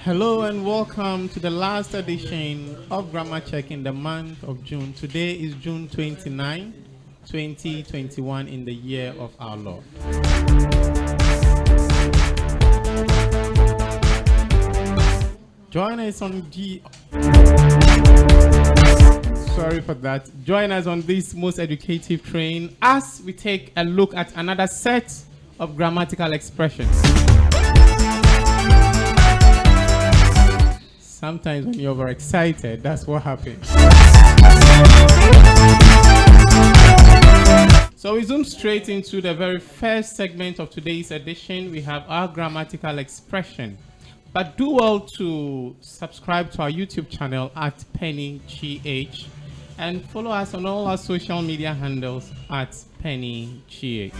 Hello and welcome to the last edition of Grammar Check in the month of June. Today is June 29, 2021 in the year of our Lord. Join us on Join us on this most educative train as we take a look at another set of grammatical expressions. Sometimes when you're overexcited, that's what happens. So we zoom straight into the very first segment of today's edition. We have our grammatical expression. But do well to subscribe to our YouTube channel at PenyGh and follow us on all our social media handles at PenyGh.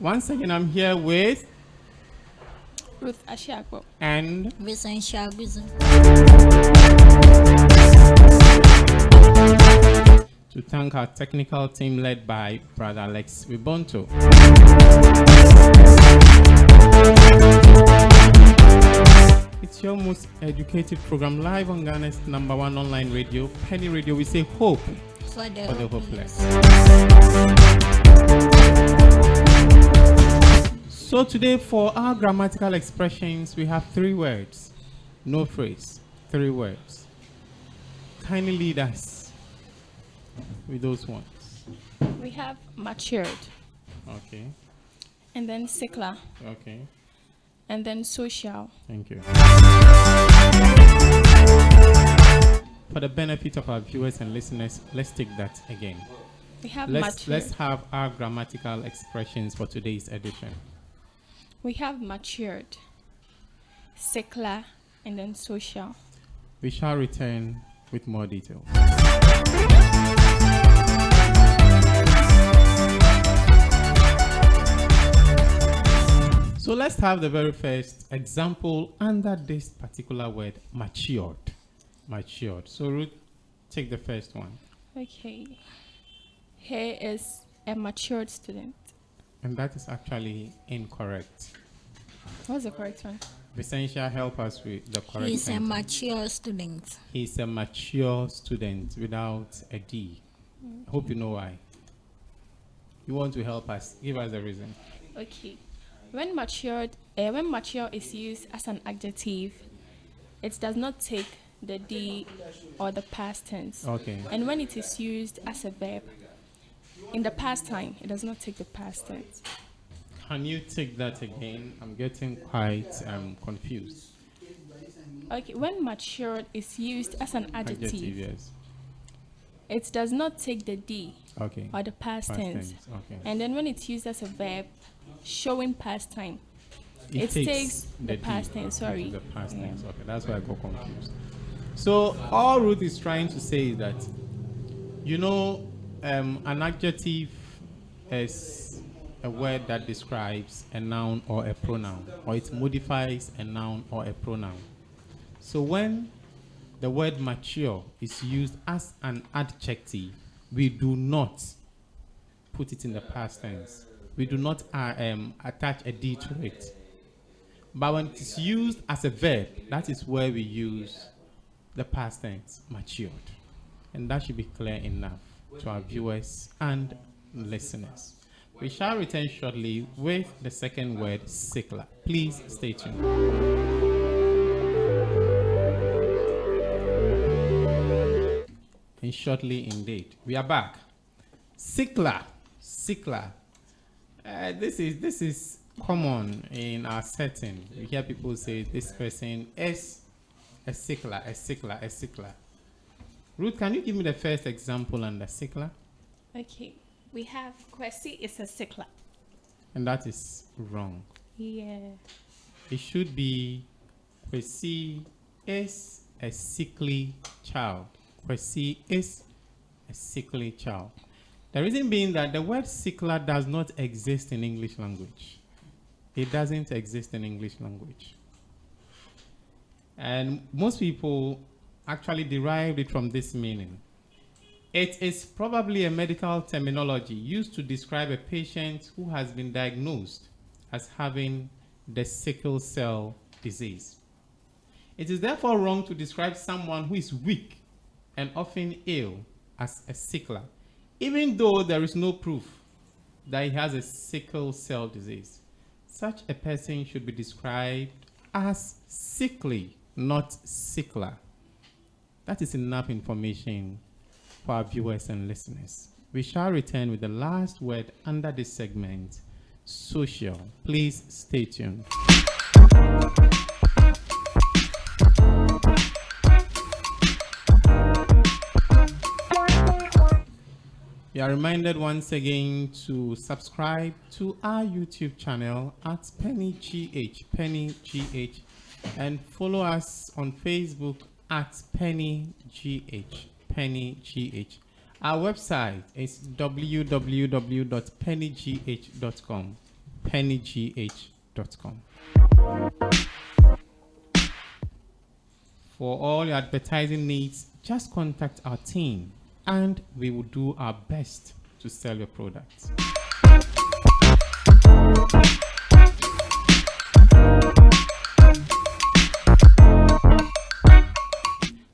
Once again, I'm here with Ruth Ashiakbo and Vincent Shaguzi. to thank our technical team led by Brother Alex Wibonto. It's your most educative program live on Ghana's #1 online radio, PenyRadio. We say hope For the hopeless. So today for our grammatical expressions, we have 3 words. No phrase, 3 words. Kindly lead us with those ones. We have matured, Okay, and then secular, okay, and then social. thank you. For the benefit of our viewers and listeners, let's take that again. We have Let's matured. have our grammatical expressions for today's edition. We have matured, secular, and then social. We shall return with more details. So let's have the very first example under this particular word, matured. Matured. So Ruth, take the first one. Okay. He is a matured student. And that is actually incorrect. What's the correct one? Vicentia, help us with the correct He's a sentence. mature student. He's a mature student without a D. Hope you know why. You want to help us. Give us the reason. Okay. When mature is used as an adjective, it does not take the D or the past tense. Okay. And when it is used as a verb, in the past time, it does not take the past tense. Can you take that again? I'm getting quite confused. Okay, when matured is used as an adjective, Yes. it does not take the D Okay. or the past tense. Okay. And then when it's used as a verb, showing past time, it takes the D past tense, sorry. into The past Yeah. tense. Okay, that's why I got confused. So all Ruth is trying to say is that, an adjective is a word that describes a noun or a pronoun, or it modifies a noun or a pronoun. So when the word mature is used as an adjective, we do not put it in the past tense. We do not attach a D to it. But when it is used as a verb, that is where we use the past tense, matured. And that should be clear enough to our viewers and listeners. We shall return shortly with the second word, secular. Please stay tuned. And shortly indeed. We are back. Secular. This is common in our setting. We hear people say this person is a secular. Ruth, can you give me the first example under secular? Okay, we have Kwesi is a secular. And that is wrong. Yeah. It should be Kwesi is a sickly child. Kwesi is a sickly child. The reason being that the word secular does not exist in English language. It doesn't exist in English language. And most people actually derived it from this meaning. It is probably a medical terminology used to describe a patient who has been diagnosed as having the sickle cell disease. It is therefore wrong to describe someone who is weak and often ill as a sickler, even though there is no proof that he has a sickle cell disease. Such a person should be described as sickly, not sickler. That is enough information for our viewers and listeners. We shall return with the last word under this segment, social. Please stay tuned. You are reminded once again to subscribe to our YouTube channel at PenyGh, and follow us on Facebook at PenyGh. Our website is www.penygh.com. PenyGh.com. For all your advertising needs, just contact our team and we will do our best to sell your products.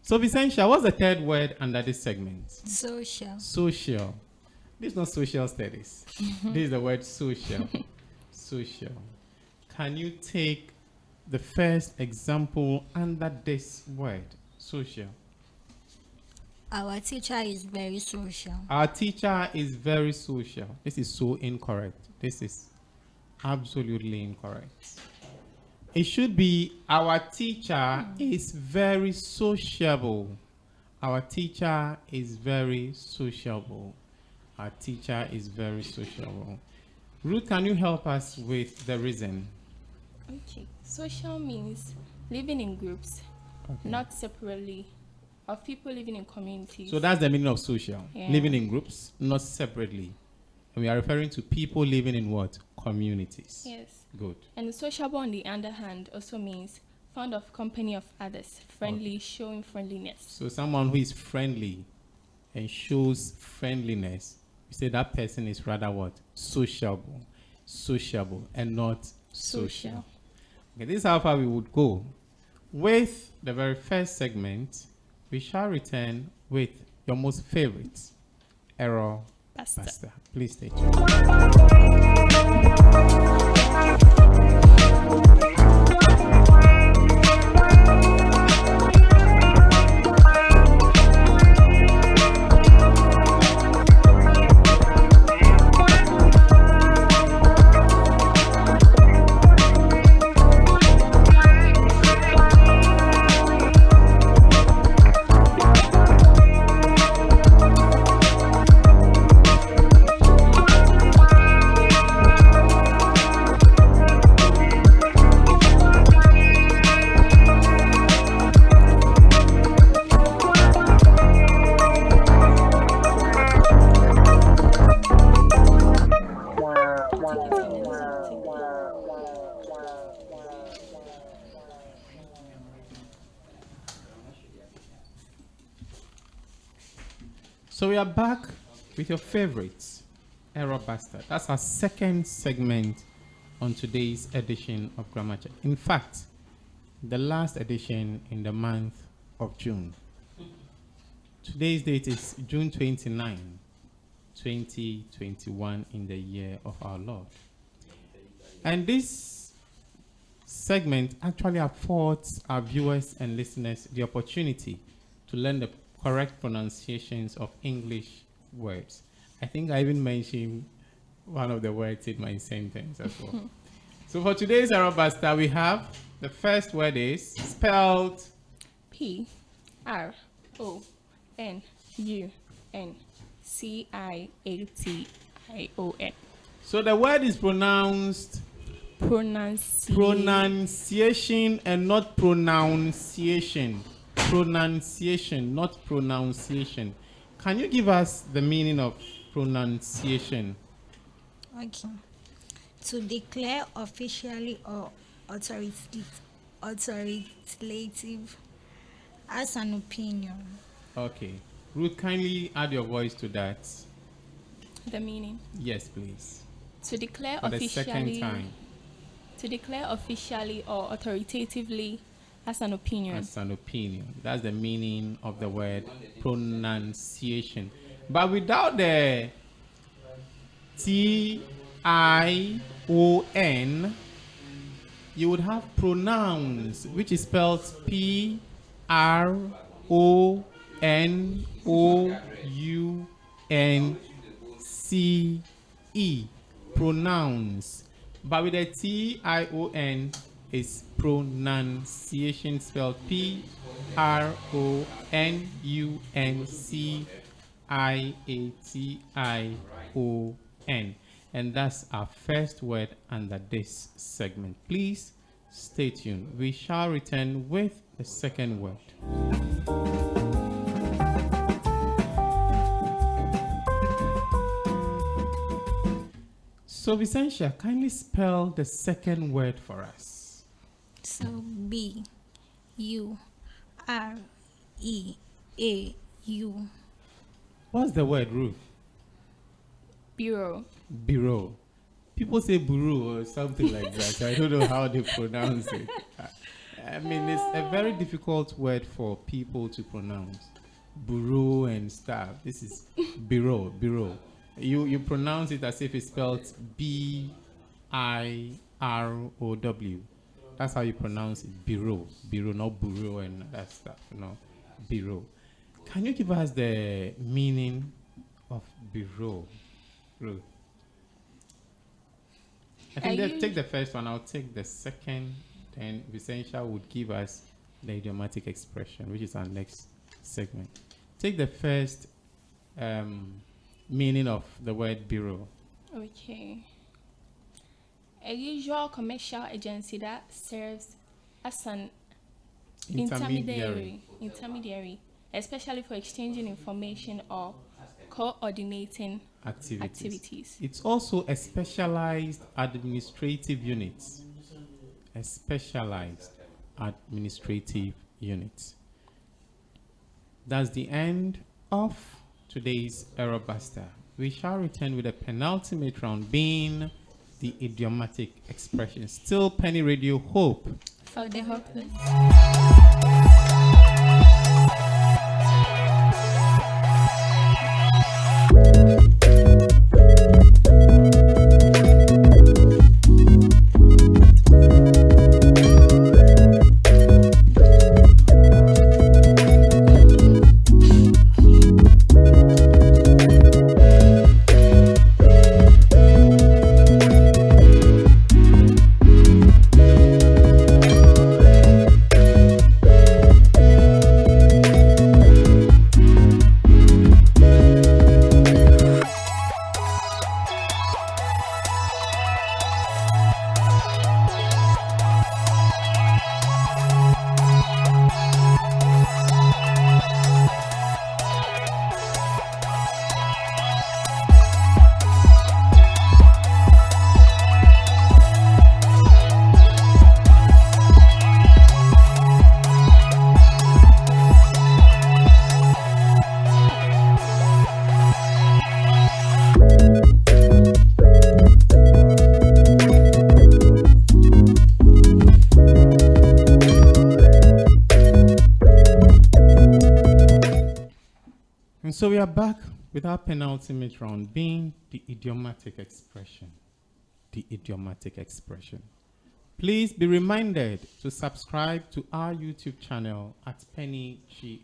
So, Vicentia, what's the third word under this segment? Social. Social. This is not social studies. This is the word social. Social. Can you take the first example under this word, social? Our teacher is very social. Our teacher is very social. This is so incorrect. This is absolutely incorrect. It should be our teacher is very sociable. Our teacher is very sociable. Our teacher is very sociable. Ruth, can you help us with the reason? Okay. Social means living in groups, not separately, of people living in communities. So that's the meaning of social. Yeah. Living in groups, not separately. And we are referring to people living in what? Communities. Yes. Good. And sociable, on the other hand, also means fond of company of others, friendly, showing friendliness. So someone who is friendly and shows friendliness, you say that person is rather what? Sociable. Sociable and not social. Okay, this is how far we would go. With the very first segment, we shall return with your most favorite error buster. Please stay tuned. So we are back with your favorites, Error Buster. That's our second segment on today's edition of Grammar Check. In fact, the last edition in the month of June. Today's date is June 29, 2021 in the year of our Lord. And this segment actually affords our viewers and listeners the opportunity to learn the correct pronunciations of English words. I think I even mentioned one of the words in my sentence as well. So for today's Error Buster, we have the first word is spelled PRONUNCIATION. So the word is pronounced pronunciation and not pronunciation. Pronunciation, not pronunciation. Can you give us the meaning of pronunciation? Okay. To declare officially or authoritative as an opinion. Okay. Ruth, kindly add your voice to that. The meaning. Yes, please. To declare For the second officially. time. To declare officially or authoritatively as an opinion. As an opinion. That's the meaning of the word pronunciation. But without the T-I-O-N, you would have pronouns, which is spelled P-R-O-N-O-U-N-C-E. Pronouns. But with the T-I-O-N, is pronunciation, spelled P-R-O-N-U-N-C-I-A-T-I-O-N. And that's our first word under this segment. Please stay tuned. We shall return with the second word. So, Vicentia, kindly spell the second word for us. So B-U-R-E-A-U. What's the word, Ruth? Bureau. Bureau. People say bureau or something like that. I don't know how they pronounce it. I mean, it's a very difficult word for people to pronounce. Bureau and stuff. This is bureau, bureau. You pronounce it as if it's spelled B-I-R-O-W. That's how you pronounce it. Bureau. Bureau, not bureau and that stuff. No, bureau. Can you give us the meaning of bureau, Ruth? I think take the first one. I'll take the second. Then Vicentia would give us the idiomatic expression, which is our next segment. Take the first meaning of the word bureau. Okay. A usual commercial agency that serves as an intermediary, especially for exchanging information or coordinating activities. It's also a specialized administrative unit. A specialized administrative unit. That's the end of today's Error Buster. We shall return with a penultimate round, being the idiomatic expression. Still PenyRadio, hope For the hopeless. And so we are back with our penultimate round, being the idiomatic expression. The idiomatic expression. Please be reminded to subscribe to our YouTube channel at PenyGh.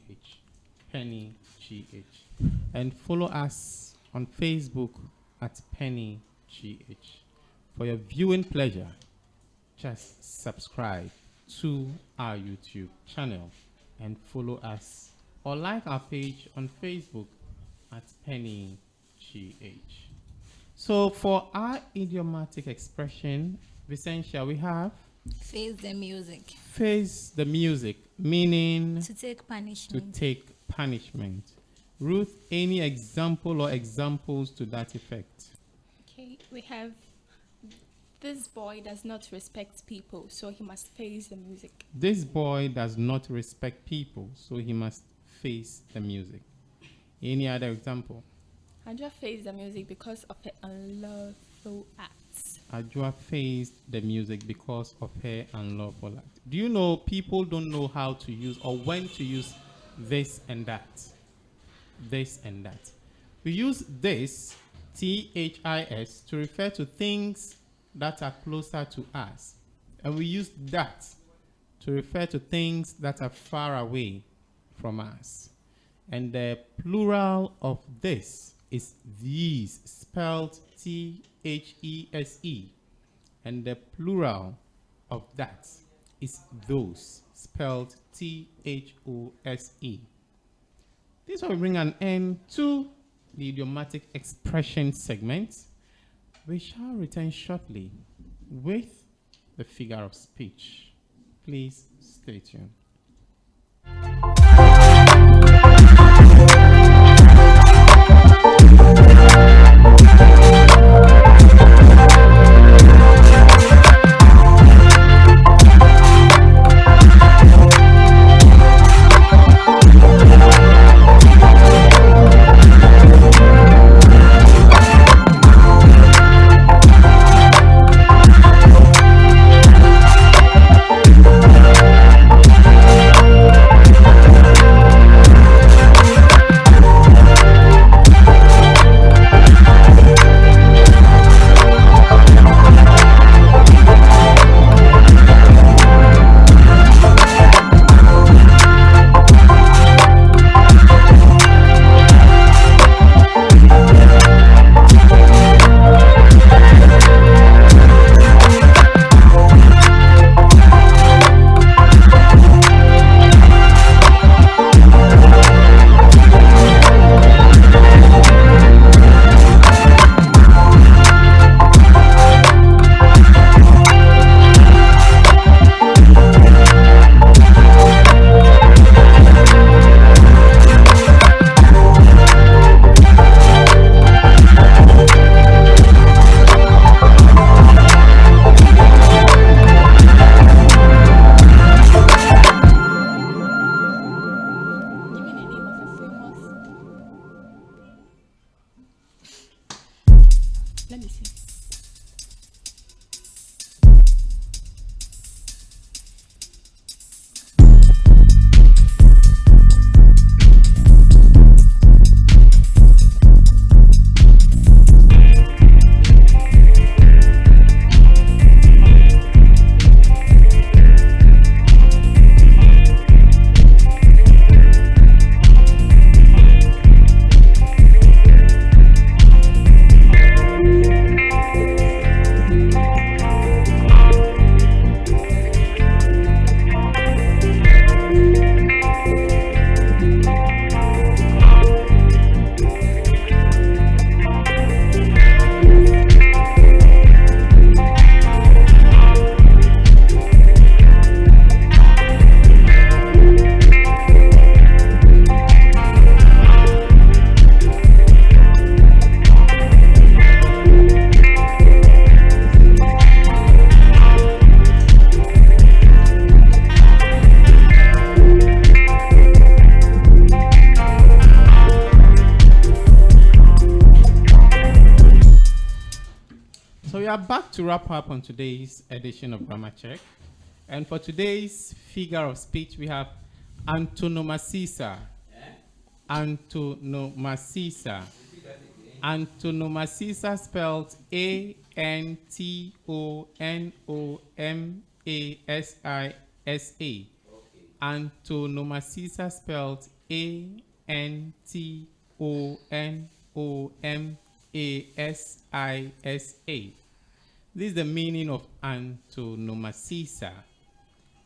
PenyGh. And follow us on Facebook at PenyGh. For your viewing pleasure, just subscribe to our YouTube channel and follow us or like our page on Facebook at PenyGh. So for our idiomatic expression, Vicentia, we have Face the music. face the music, meaning To take punishment. to take punishment. Ruth, any example or examples to that effect? Okay, we have this boy does not respect people, so he must face the music. This boy does not respect people, so he must face the music. Any other example? Andrea faced the music because of her unlove unlawful acts. Ajua faced the music because of her unlawful act. Do you know people don't know how to use or when to use this and that? This and that. We use this, THIS, to refer to things that are closer to us. And we use that to refer to things that are far away from us. And the plural of this is these, spelled THESE. And the plural of that is those, spelled THOSE. This will bring an end to the idiomatic expression segment. We shall return shortly with the figure of speech. Please stay tuned. Let me see. We are back to wrap up on today's edition of Grammar Check. And for today's figure of speech, we have antonomasisa. Antonomasisa. Antonomasisa spelled A-N-T-O-N-O-M-A-S-I-S-A. Antonomasisa spelled A-N-T-O-N-O-M-A-S-I-S-A. This is the meaning of antonomasisa,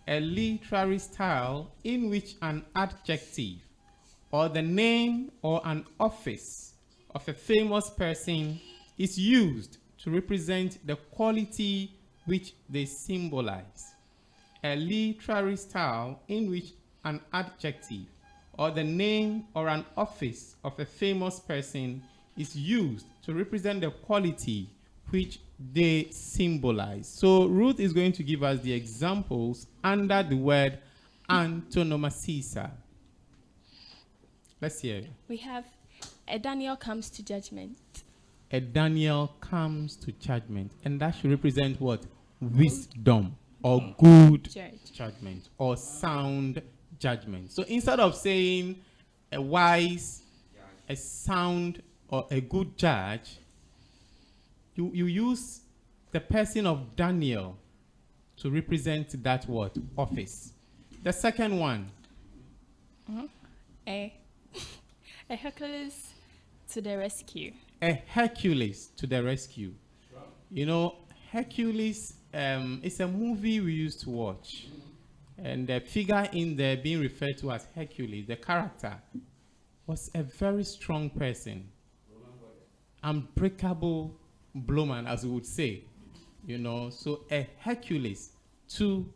a literary style in which an adjective or the name or an office of a famous person is used to represent the quality which they symbolize. A literary style in which an adjective or the name or an office of a famous person is used to represent the quality which they symbolize. So Ruth is going to give us the examples under the word antonomasisa. Let's hear it. We have a Daniel comes to judgment. a Daniel comes to judgment. And that should represent what? Wisdom or good judgment or sound judgment. So instead of saying a wise, a sound, or a good judge, you use the person of Daniel to represent that word, office. The second one. A Hercules to the rescue. A Hercules to the rescue. You know, Hercules is a movie we used to watch. And the figure in there being referred to as Hercules, the character, was a very strong person. Unbreakable blowman, as we would say. You know, so a Hercules to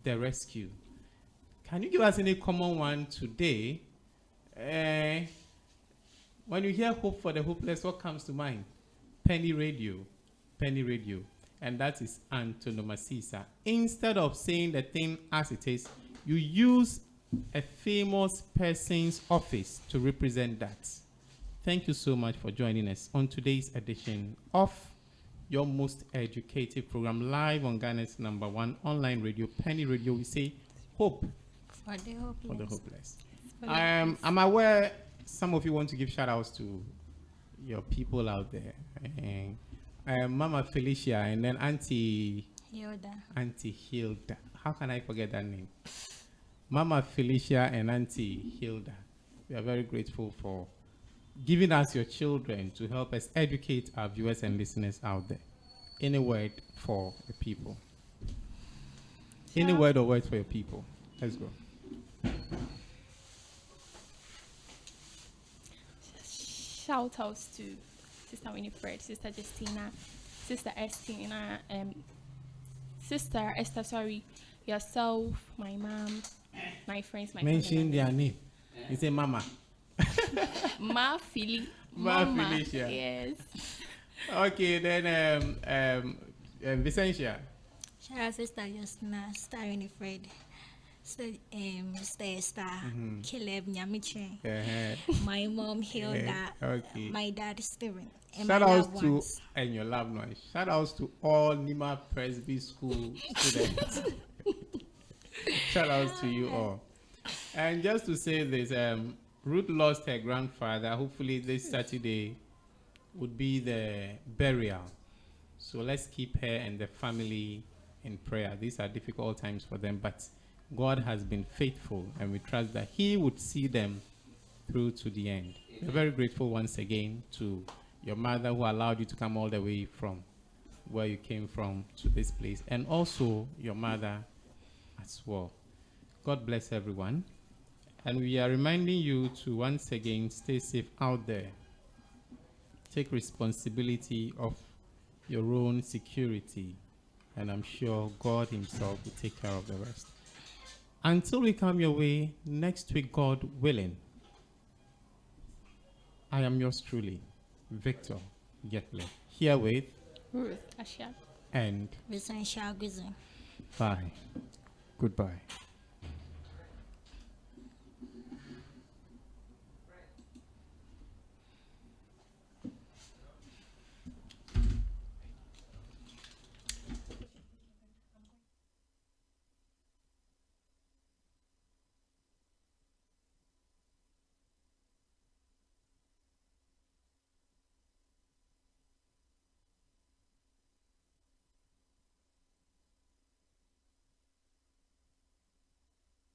the rescue. Can you give us any common one today? When you hear hope for the hopeless, what comes to mind? PenyRadio. PenyRadio. And that is antonomasia. Instead of saying the thing as it is, you use a famous person's office to represent that. Thank you so much for joining us on today's edition of your most educative program, live on Ghana's #1 online radio, PenyRadio. We say hope For the hopeless. for the hopeless. I'm aware some of you want to give shout outs to your people out there. Mama Felicia and then Auntie Hilda. How can I forget that name? Mama Felicia and Auntie Hilda. We are very grateful for giving us your children to help us educate our viewers and listeners out there. Any word for the people? Any word or words for your people? Let's go. Shout outs to Sister Winifred, Sister Justina, Sister Estina, Sister Esther, sorry, yourself, my mom, my friends, my Mention their name. You say Mama. Ma Felicia. Yes. Okay, then Vicentia. Shout out Sister Justina, Sister Winifred, Sister Esther, Caleb Nyamiche, my mom Hilda, my dad Steven. Shout outs to and your loved ones. Shout outs to all Nima Presby School students. Shout outs to you all. And just to say this, Ruth lost her grandfather. Hopefully this Saturday would be the burial. So let's keep her and the family in prayer. These are difficult times for them, but God has been faithful, and we trust that He would see them through to the end. We're very grateful once again to your mother who allowed you to come all the way from where you came from to this place, and also your mother as well. God bless everyone. And we are reminding you to once again stay safe out there. Take responsibility of your own security, and I'm sure God Himself will take care of the rest. Until we come your way next week, God willing, I am yours truly, Victor Getley, here with Ruth Asha and Vincent Shaguzin. Bye. Goodbye.